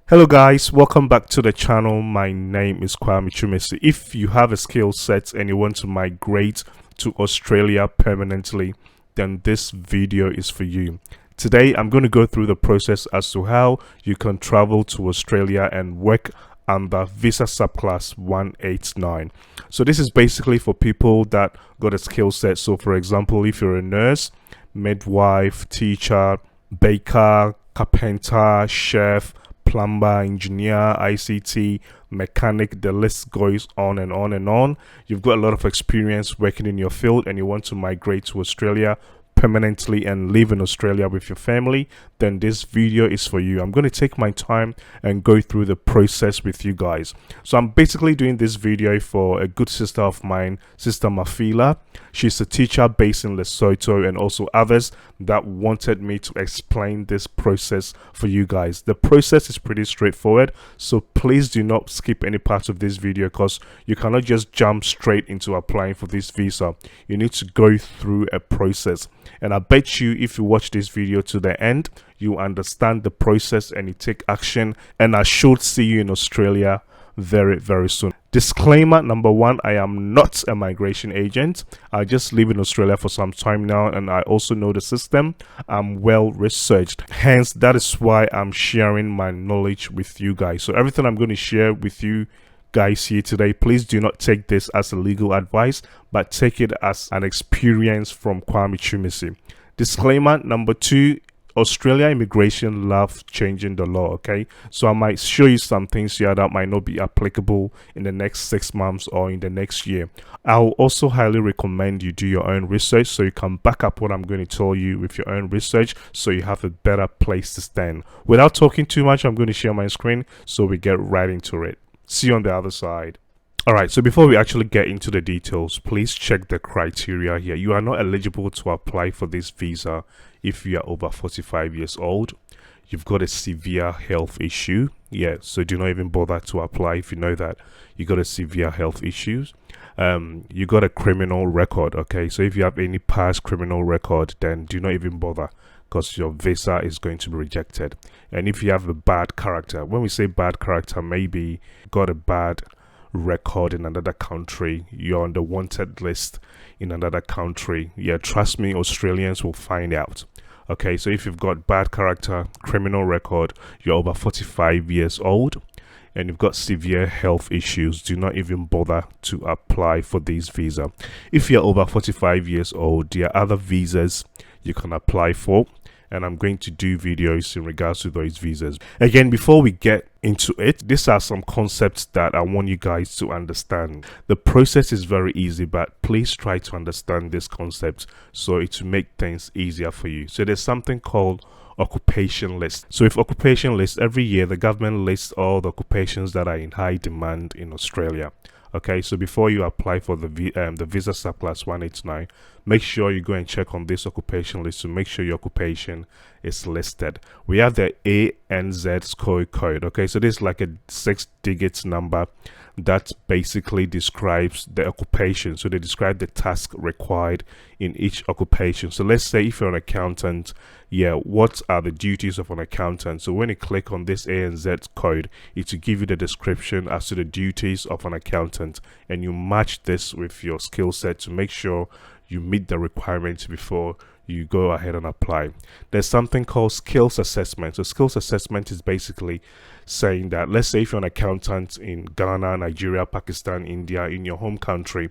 Hello guys, welcome back to the channel. My name is Kwame Chumesi. If you have a skill set and you want to migrate to Australia permanently, then this video is for you. Today I'm going to go through the process as to how you can travel to Australia and work under visa subclass 189. So this is basically for people that got a skill set. So for example, if you're a nurse, midwife, teacher, baker, carpenter, chef, plumber, engineer, ICT, mechanic, the list goes on and on and on. You've got a lot of experience working in your field and you want to migrate to Australia permanently and live in Australia with your family, then this video is for you. I'm going to take my time and go through the process with you guys. So I'm basically doing this video for a good sister of mine, Sister Mafila. She's a teacher based in Lesotho, and also others that wanted me to explain this process for you guys. The process is pretty straightforward, so please do not skip any part of this video because you cannot just jump straight into applying for this visa. You need to go through a process. And I bet you if you watch this video to the end, you understand the process and you take action, and I should see you in Australia very soon. Disclaimer number one, I am not a migration agent. I just live in Australia for some time now, and I also know the system. I'm well researched, hence that is why I'm sharing my knowledge with you guys. So everything I'm going to share with you guys here today, please do not take this as a legal advice, but take it as an experience from Kwame Chumesi. Disclaimer number two, Australia immigration love changing the law. Okay, so I might show you some things here that might not be applicable in the next 6 months or in the next year. I'll also highly recommend you do your own research so you can back up what I'm going to tell you with your own research, so you have a better place to stand. Without talking too much, I'm going to share my screen so we get right into it. See you on the other side. Alright, so before we actually get into the details, please check the criteria here. You are not eligible to apply for this visa if you are over 45 years old. You've got a severe health issue. Yeah, so do not even bother to apply if you know that you got a severe health issues. You got a criminal record. Okay, so if you have any past criminal record, then do not even bother, because your visa is going to be rejected. And if you have a bad character, when we say bad character, maybe got a bad record in another country, you're on the wanted list in another country, yeah, trust me, Australians will find out. Okay, so if you've got bad character, criminal record, you're over 45 years old, and you've got severe health issues, do not even bother to apply for this visa. If you're over 45 years old, there are other visas you can apply for, and I'm going to do videos in regards to those visas. Again, before we get into it, these are some concepts that I want you guys to understand. The process is very easy, but please try to understand this concept so it will make things easier for you. So there's something called occupation list. So with occupation list, every year the government lists all the occupations that are in high demand in Australia. Okay, so before you apply for the visa subclass 189, make sure you go and check on this occupation list to make sure your occupation is listed. We have the ANZSCO Code. Okay, so this is like a 6-digit number that basically describes the occupation. So they describe the task required in each occupation. So let's say if you're an accountant, yeah, what are the duties of an accountant? So when you click on this ANZ code, it will give you the description as to the duties of an accountant, and you match this with your skill set to make sure you meet the requirements before you go ahead and apply. There's something called skills assessment. So skills assessment is basically saying that, let's say if you're an accountant in Ghana, Nigeria, Pakistan, India, in your home country,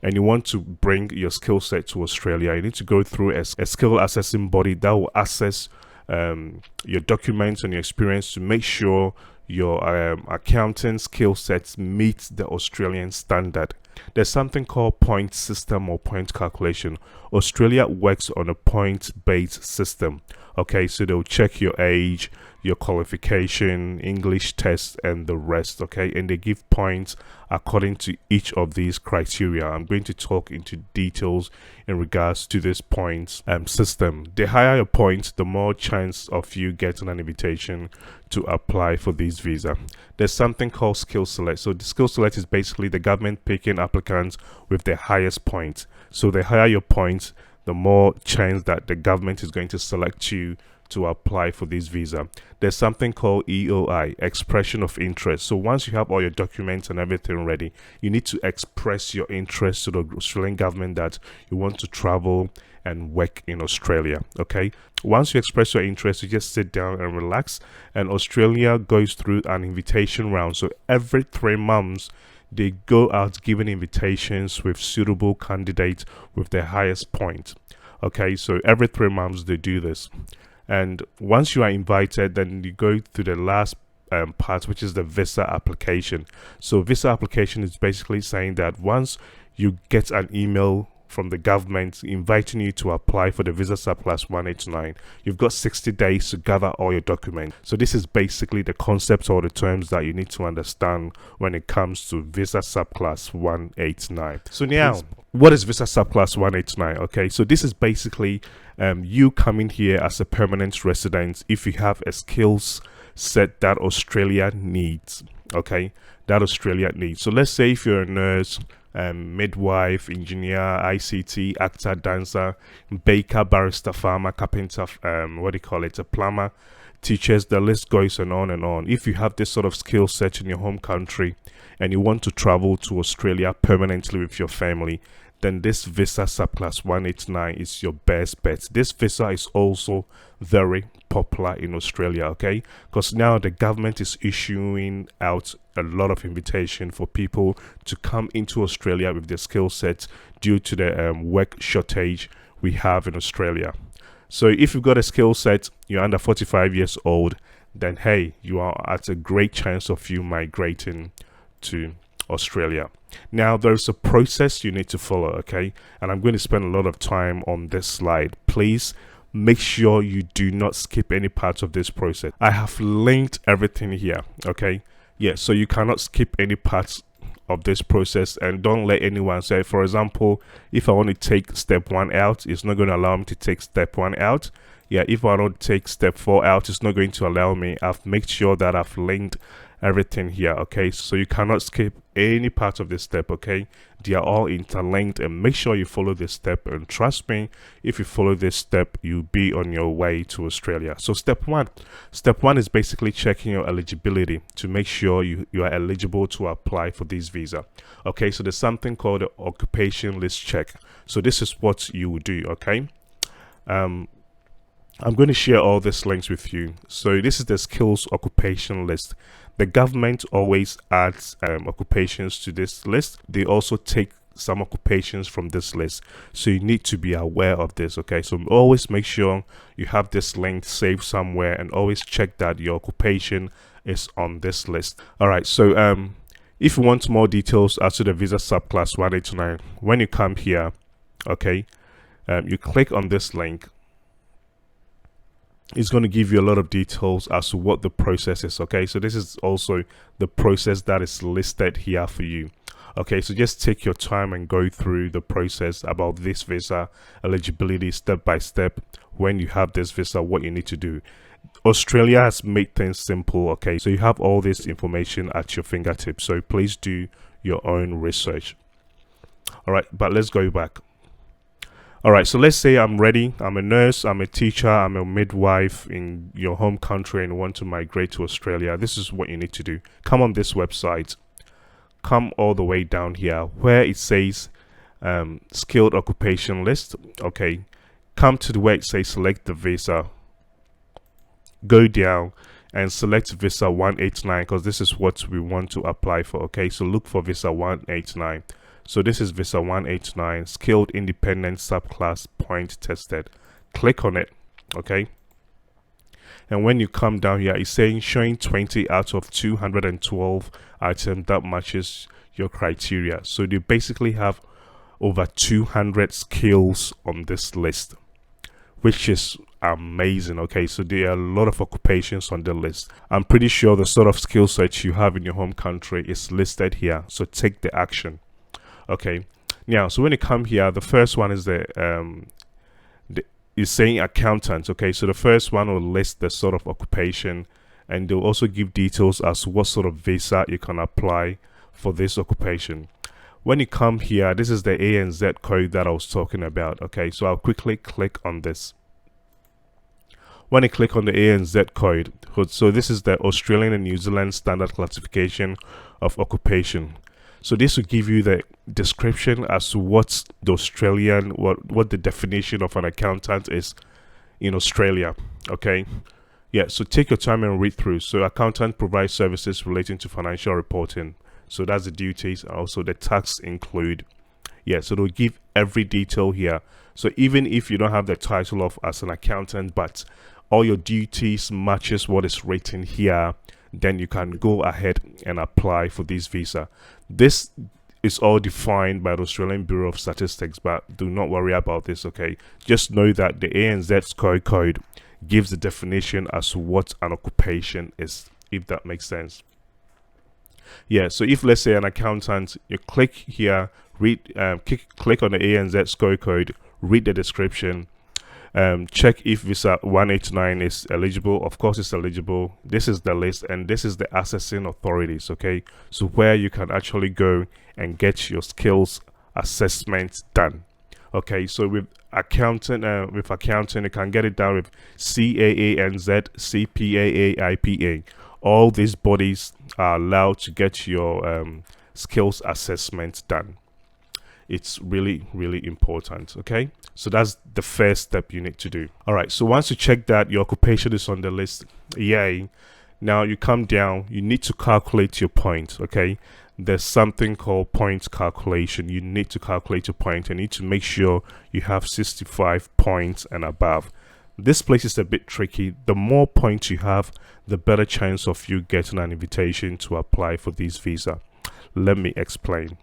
and you want to bring your skill set to Australia, you need to go through a skill assessing body that will assess your documents and your experience to make sure your accounting skill sets meet the Australian standard. There's something called point system or point calculation. Australia works on a point-based system. Okay, so they'll check your age, your qualification, English test, and the rest. Okay, and they give points according to each of these criteria. I'm going to talk into details in regards to this points system. The higher your points, the more chance of you getting an invitation to apply for this visa. There's something called skill select. So the skill select is basically the government picking applicants with the highest points. So the higher your points, the more chance that the government is going to select you to apply for this visa. There's something called EOI, expression of interest. So once you have all your documents and everything ready, you need to express your interest to the Australian government that you want to travel and work in Australia. Okay, once you express your interest, you just sit down and relax, and Australia goes through an invitation round. So every 3 months they go out giving invitations with suitable candidates with the highest point. Okay, so every 3 months they do this, and once you are invited, then you go to the last part, which is the visa application. So visa application is basically saying that once you get an email from the government inviting you to apply for the visa Subclass 189, you've got 60 days to gather all your documents. So this is basically the concepts or the terms that you need to understand when it comes to visa Subclass 189. So now, what is visa Subclass 189? Okay, so this is basically you coming here as a permanent resident if you have a skills set that Australia needs. Okay, that Australia needs. So let's say if you're a nurse, midwife, engineer, ICT, actor, dancer, baker, barrister, farmer, carpenter, a plumber, teachers, the list goes on and on. If you have this sort of skill set in your home country and you want to travel to Australia permanently with your family, then this visa Subclass 189 is your best bet. This visa is also very popular in Australia, okay, because now the government is issuing out a lot of invitation for people to come into Australia with their skill sets due to the work shortage we have in Australia. So if you've got a skill set, you're under 45 years old, then hey, you are at a great chance of you migrating to Australia. Now there's a process you need to follow, okay, and I'm going to spend a lot of time on this slide. Please make sure you do not skip any parts of this process. I have linked everything here, okay. Yeah, so you cannot skip any parts of this process, and don't let anyone say, for example, if I want to take step 1 out, it's not going to allow me to take step 1 out. Yeah, if I don't take step 4 out, it's not going to allow me. I've made sure that I've linked everything here, okay, so you cannot skip any part of this step, okay. They are all interlinked, and make sure you follow this step, and trust me, if you follow this step, you'll be on your way to Australia. So step one is basically checking your eligibility to make sure you are eligible to apply for this visa. Okay, so there's something called the occupation list check. So this is what you will do, okay. I'm going to share all these links with you. So this is the skills occupation list. The government always adds occupations to this list. They also take some occupations from this list, so you need to be aware of this, okay. So always make sure you have this link saved somewhere, and always check that your occupation is on this list. All right, so if you want more details as to the visa Subclass 189, when you come here, okay, you click on this link. It's going to give you a lot of details as to what the process is, okay. So this is also the process that is listed here for you, okay. So just take your time and go through the process about this visa eligibility step by step. When you have this visa, what you need to do. Australia has made things simple, okay, so you have all this information at your fingertips, so please do your own research. All right, but let's go back. All right, so let's say I'm ready. I'm a nurse, I'm a teacher, I'm a midwife in your home country and want to migrate to Australia. This is what you need to do. Come on this website. Come all the way down here where it says skilled occupation list. Okay, come to the where it says select the visa. Go down and select visa 189 because this is what we want to apply for. Okay, so look for visa 189. So this is visa 189, skilled independent subclass point tested. Click on it, okay. And when you come down here, it's saying showing 20 out of 212 items that matches your criteria. So they basically have over 200 skills on this list, which is amazing, okay. So there are a lot of occupations on the list. I'm pretty sure the sort of skill set you have in your home country is listed here, so take the action. Okay, now so when you come here, the first one is is saying accountant. Okay, so the first one will list the sort of occupation, and they'll also give details as to what sort of visa you can apply for this occupation. When you come here, this is the ANZ code that I was talking about. Okay, so I'll quickly click on this. When I click on the ANZ code, so this is the Australian and New Zealand Standard Classification of Occupation. So this will give you the description as to what the Australian, what the definition of an accountant is in Australia. Okay. Yeah, so take your time and read through. So accountant provides services relating to financial reporting. So that's the duties, and also the tax include. Yeah, so they'll give every detail here. So even if you don't have the title of as an accountant, but all your duties matches what is written here, then you can go ahead and apply for this visa. This is all defined by the Australian Bureau of Statistics, but do not worry about this, okay? Just know that the ANZSCO Code gives the definition as to what an occupation is, if that makes sense. Yeah, so if let's say an accountant, you click here, read, click on the ANZSCO Code, read the description, check if visa 189 is eligible. Of course it's eligible. This is the list, and this is the assessing authorities, okay? So where you can actually go and get your skills assessment done. Okay, so with accounting, you can get it done with CAANZ, CPAA, IPA. All these bodies are allowed to get your skills assessment done. It's really, really important. Okay, so that's the first step you need to do. All right, so once you check that your occupation is on the list, yay. Now you come down, you need to calculate your points. Okay, there's something called points calculation. You need to calculate your point. You need to make sure you have 65 points and above. This place is a bit tricky. The more points you have, the better chance of you getting an invitation to apply for this visa. Let me explain.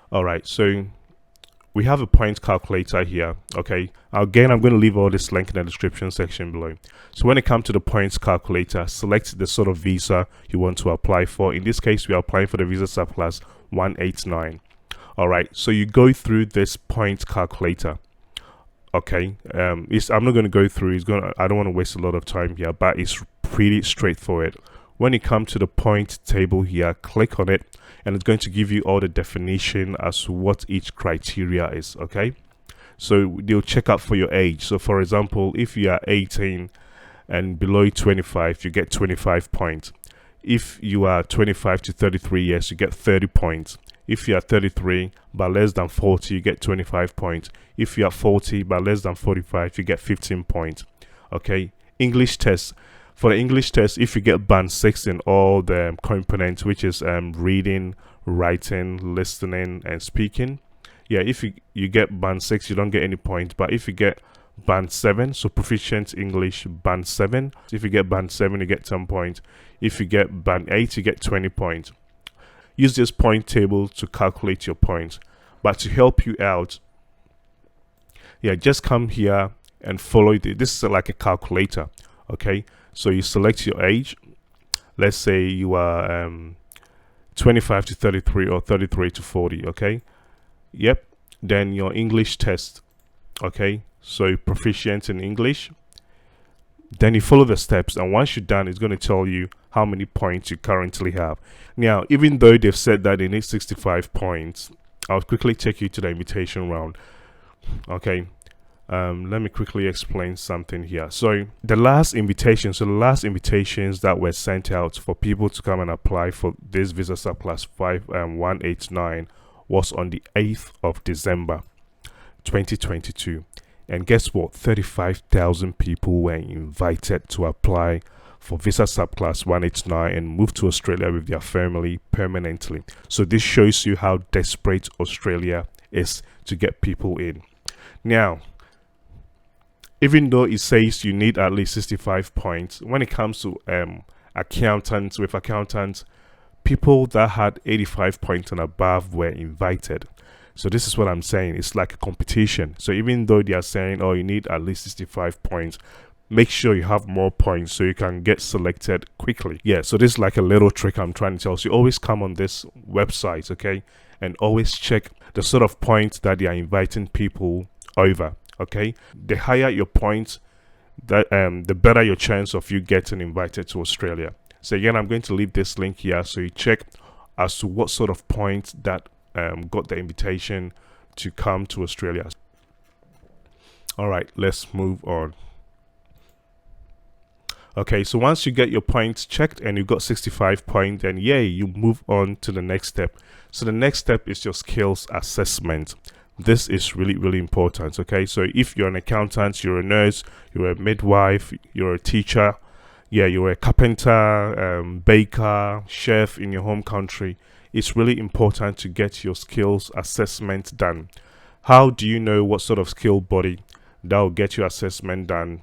All right, so we have a point calculator here. Okay, again, I'm going to leave all this link in the description section below. So when it comes to the points calculator, select the sort of visa you want to apply for. In this case, we are applying for the visa subclass 189. All right, so you go through this point calculator. Okay, I'm not going to go through. I don't want to waste a lot of time here, but it's pretty straightforward. When you come to the point table here, click on it, and it's going to give you all the definition as to what each criteria is. Okay, so they'll check out for your age. So for example, if you are 18 and below 25, you get 25 points. If you are 25 to 33 years, you get 30 points. If you are 33 but less than 40, you get 25 points. If you are 40 but less than 45, you get 15 points. Okay, English test. For the English test, if you get band 6 in all the components, which is reading, writing, listening, and speaking, yeah, if you get band 6, you don't get any points. But if you get band 7, so proficient English band 7, if you get band 7, you get 10 points. If you get band 8, you get 20 points. Use this point table to calculate your points. But to help you out, yeah, just come here and follow this is like a calculator. Okay, so you select your age. Let's say you are 25 to 33 or 33 to 40. Okay, yep. Then your English test. Okay, so you're proficient in English. Then you follow the steps, and once you're done, it's going to tell you how many points you currently have. Now, even though they've said that they need 65 points, I'll quickly take you to the invitation round. Okay, let me quickly explain something here. So the last invitations that were sent out for people to come and apply for this visa subclass 189 was on the 8th of December 2022. And guess what? 35,000 people were invited to apply for visa subclass 189 and move to Australia with their family permanently. So this shows you how desperate Australia is to get people in. Now, even though it says you need at least 65 points, when it comes to accountants, people that had 85 points and above were invited. So this is what I'm saying. It's like a competition. So even though they are saying, oh, you need at least 65 points, make sure you have more points so you can get selected quickly. Yeah, so this is like a little trick I'm trying to tell. So you always come on this website, okay, and always check the sort of points that they are inviting people over, okay? The higher your points, the better your chance of you getting invited to Australia. So again, I'm going to leave this link here so you check as to what sort of points that got the invitation to come to Australia. All right, let's move on. Okay, so once you get your points checked and you got 65 points, then yay, you move on to the next step. So the next step is your skills assessment. This is really important. Okay, so if you're an accountant, you're a nurse, you're a midwife, you're a teacher, yeah, you're a carpenter, baker, chef in your home country, it's really important to get your skills assessment done. How do you know what sort of skill body that will get your assessment done?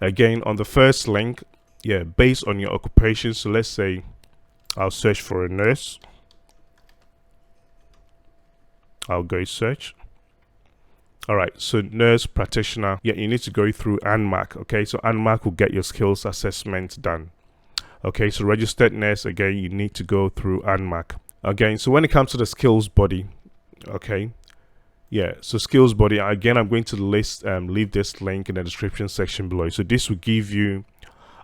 Again, on the first link, yeah, based on your occupation. So let's say I'll search for a nurse. I'll go search. All right, so nurse practitioner. Yeah, you need to go through ANZSCO. Okay, so ANZSCO will get your skills assessment done. Okay, so registered nurse, again, you need to go through ANZSCO. Again, so when it comes to the skills body, okay, yeah, so skills body, again, I'm going to leave this link in the description section below. So this will give you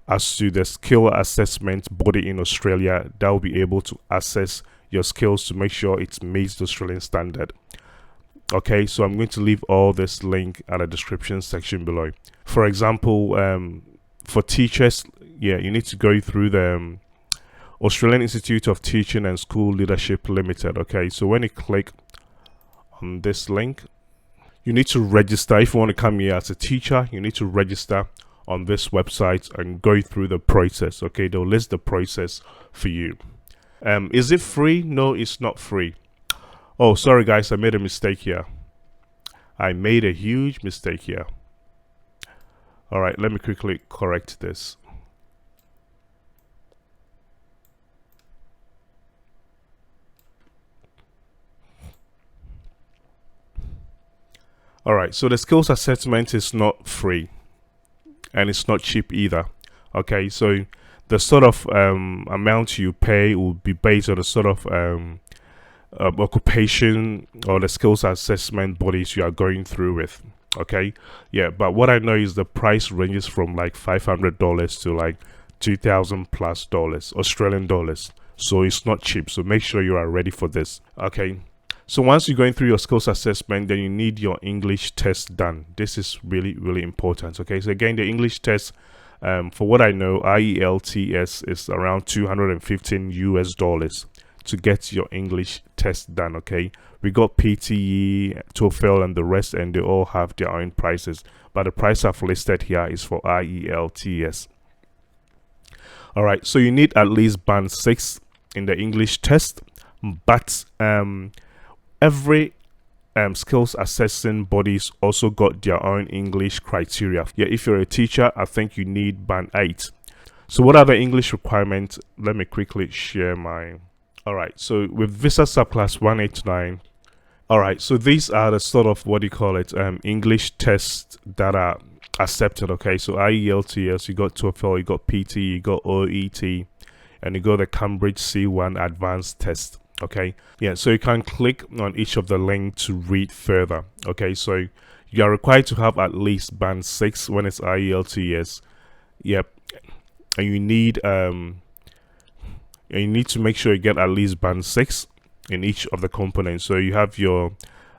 as to the skill assessment body in Australia that will be able to assess your skills to make sure it meets the Australian standard. Okay, so I'm going to leave all this link at the description section below. For example, for teachers, yeah, you need to go through the Australian Institute of Teaching and School Leadership Limited. Okay, so when you click on this link, you need to register. If you want to come here as a teacher, you need to register on this website and go through the process. Okay, they'll list the process for you. Is it free? No, it's not free. Oh, sorry guys, I made a mistake here. I made a huge mistake here. All right, let me quickly correct this. All right, so the skills assessment is not free and it's not cheap either. Okay, so the sort of amount you pay will be based on the sort of occupation or the skills assessment bodies you are going through with. Okay, yeah, but what I know is the price ranges from like $500 to like $2,000+ Australian dollars. So it's not cheap, so make sure you are ready for this. Okay, so once you're going through your skills assessment, then you need your English test done. This is really important. Okay, so again, the English test, for what I know, IELTS is around $215 to get your English test done. Okay, we got PTE, TOEFL, and the rest, and they all have their own prices, but the price I've listed here is for IELTS. All right, so you need at least band 6 in the English test, but every skills assessing bodies also got their own English criteria. Yeah, if you're a teacher, I think you need band 8. So what are the English requirements? Let me quickly share my... All right, so with visa subclass 189, all right, so these are the sort of, what do you call it, English tests that are accepted. Okay, so IELTS, you got TOEFL, you got PT, you got OET, and you got the Cambridge C1 advanced test. Okay, yeah, so you can click on each of the links to read further. Okay, so you are required to have at least band 6 when it's IELTS. Yep, and you need to make sure you get at least band 6 in each of the components. So you have your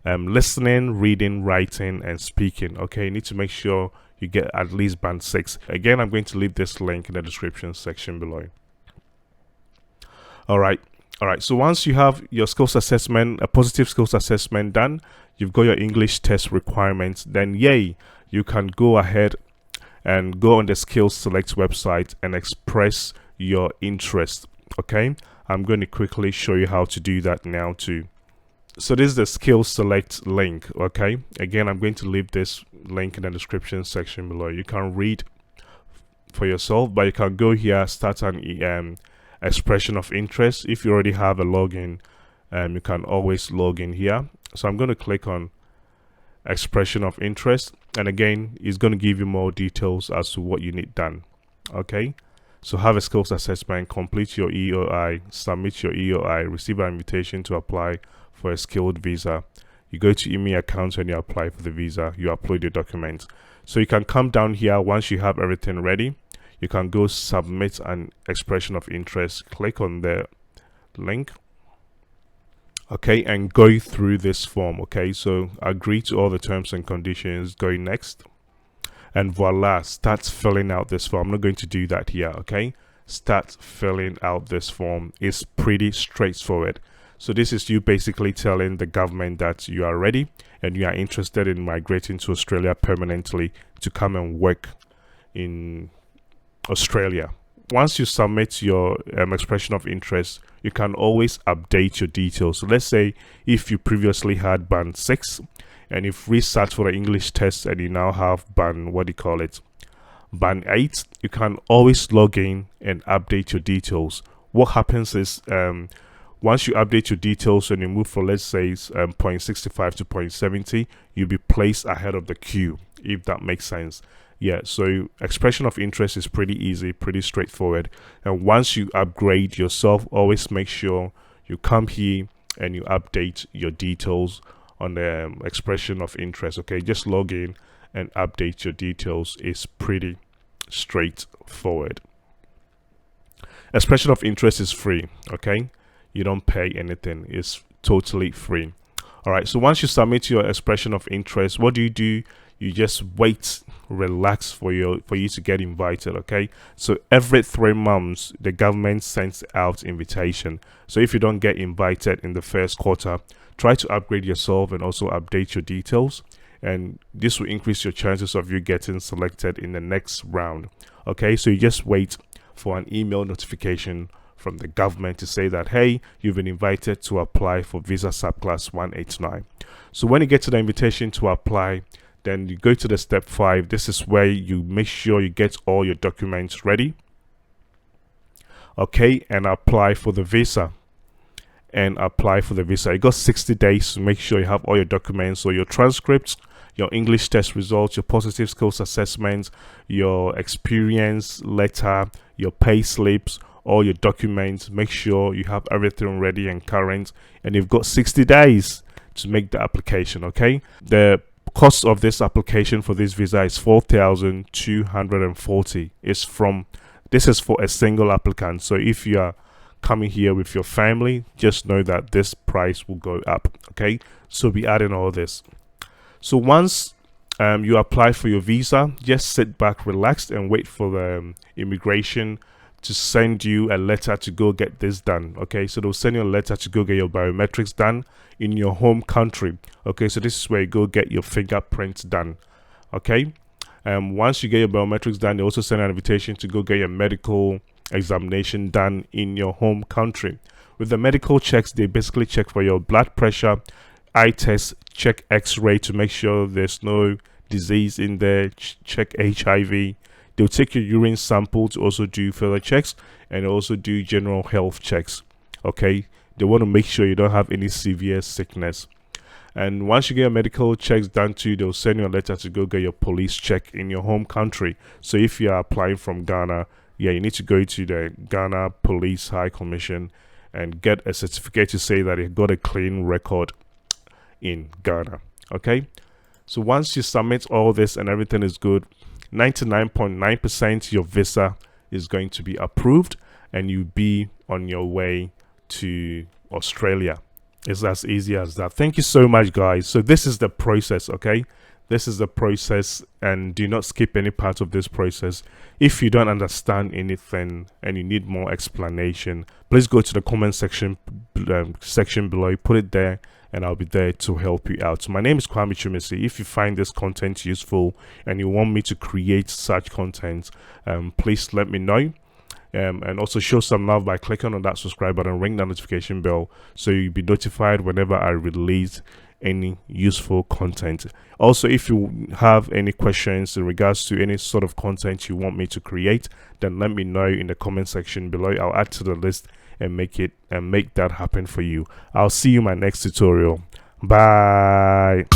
listening, reading, writing, and speaking. Okay, you need to make sure you get at least band 6. Again, I'm going to leave this link in the description section below. All right, so once you have your skills assessment, a positive skills assessment done, you've got your English test requirements, then yay, you can go ahead and go on the skills select website and express your interest. Okay, I'm going to quickly show you how to do that now too. So this is the skills select link. Okay, again, I'm going to leave this link in the description section below. You can read for yourself, but you can go here, start an expression of interest. If you already have a login, you can always log in here. So I'm going to click on expression of interest, and again, it's going to give you more details as to what you need done. Okay, so have a skills assessment, complete your EOI, submit your EOI, receive an invitation to apply for a skilled visa. You go to email account and you apply for the visa, you upload your documents. So you can come down here once you have everything ready. You can go submit an expression of interest, click on the link, okay, and go through this form. Okay, so agree to all the terms and conditions, go next, and voila, start filling out this form. I'm not going to do that here, okay? Start filling out this form. It's pretty straightforward. So this is you basically telling the government that you are ready and you are interested in migrating to Australia permanently to come and work in Australia. Once you submit your expression of interest, you can always update your details. So let's say if you previously had band 6 and you've resat for the English test and you now have band, band 8, you can always log in and update your details. What happens is once you update your details and you move from, let's say, 0.65 to 0.70, you'll be placed ahead of the queue, if that makes sense. Yeah, so expression of interest is pretty easy, pretty straightforward. And once you upgrade yourself, always make sure you come here and you update your details on the expression of interest. Okay, just log in and update your details. Is pretty straightforward. Expression of interest is free. Okay, you don't pay anything. It's totally free. All right, so once you submit your expression of interest, what do? You just wait, relax for you to get invited. Okay, so every 3 months the government sends out invitation. So if you don't get invited in the first quarter, try to upgrade yourself and also update your details, and this will increase your chances of you getting selected in the next round. Okay, so you just wait for an email notification from the government to say that, hey, you've been invited to apply for visa subclass 189. So when you get to the invitation to apply, then you go to the step 5. This is where you make sure you get all your documents ready, okay, and apply for the visa. You got 60 days to make sure you have all your documents, so your transcripts, your English test results, your positive skills assessments, your experience letter, your pay slips, all your documents. Make sure you have everything ready and current, and you've got 60 days to make the application. Okay, the cost of this application for this visa is 4,240. This is for a single applicant. So if you are coming here with your family, just know that this price will go up. Okay, so be adding all this. So once you apply for your visa, just sit back, relax, and wait for the immigration to send you a letter to go get this done. Okay, so they'll send you a letter to go get your biometrics done in your home country. Okay, so this is where you go get your fingerprints done. Okay, once you get your biometrics done, they also send an invitation to go get your medical examination done in your home country. With the medical checks, they basically check for your blood pressure, eye test, check x-ray to make sure there's no disease in there, check HIV. They'll take your urine sample to also do further checks, and also do general health checks. Okay, they want to make sure you don't have any severe sickness. And once you get your medical checks done too, they'll send you a letter to go get your police check in your home country. So if you are applying from Ghana, yeah, you need to go to the Ghana Police High Commission and get a certificate to say that you got a clean record in Ghana. Okay, so once you submit all this and everything is good, 99.9% your visa is going to be approved and you'll be on your way to Australia. It's as easy as that. Thank you so much, guys. So this is the process. Okay, this is the process, and do not skip any part of this process. If you don't understand anything and you need more explanation, please go to the comment section below, put it there, and I'll be there to help you out. So my name is Kwame Chumisi. If you find this content useful and you want me to create such content, please let me know. And also show some love by clicking on that subscribe button, ring that notification bell, so you'll be notified whenever I release any useful content. Also, if you have any questions in regards to any sort of content you want me to create, then let me know in the comment section below. I'll add to the list and make that happen for you. I'll see you in my next tutorial. Bye.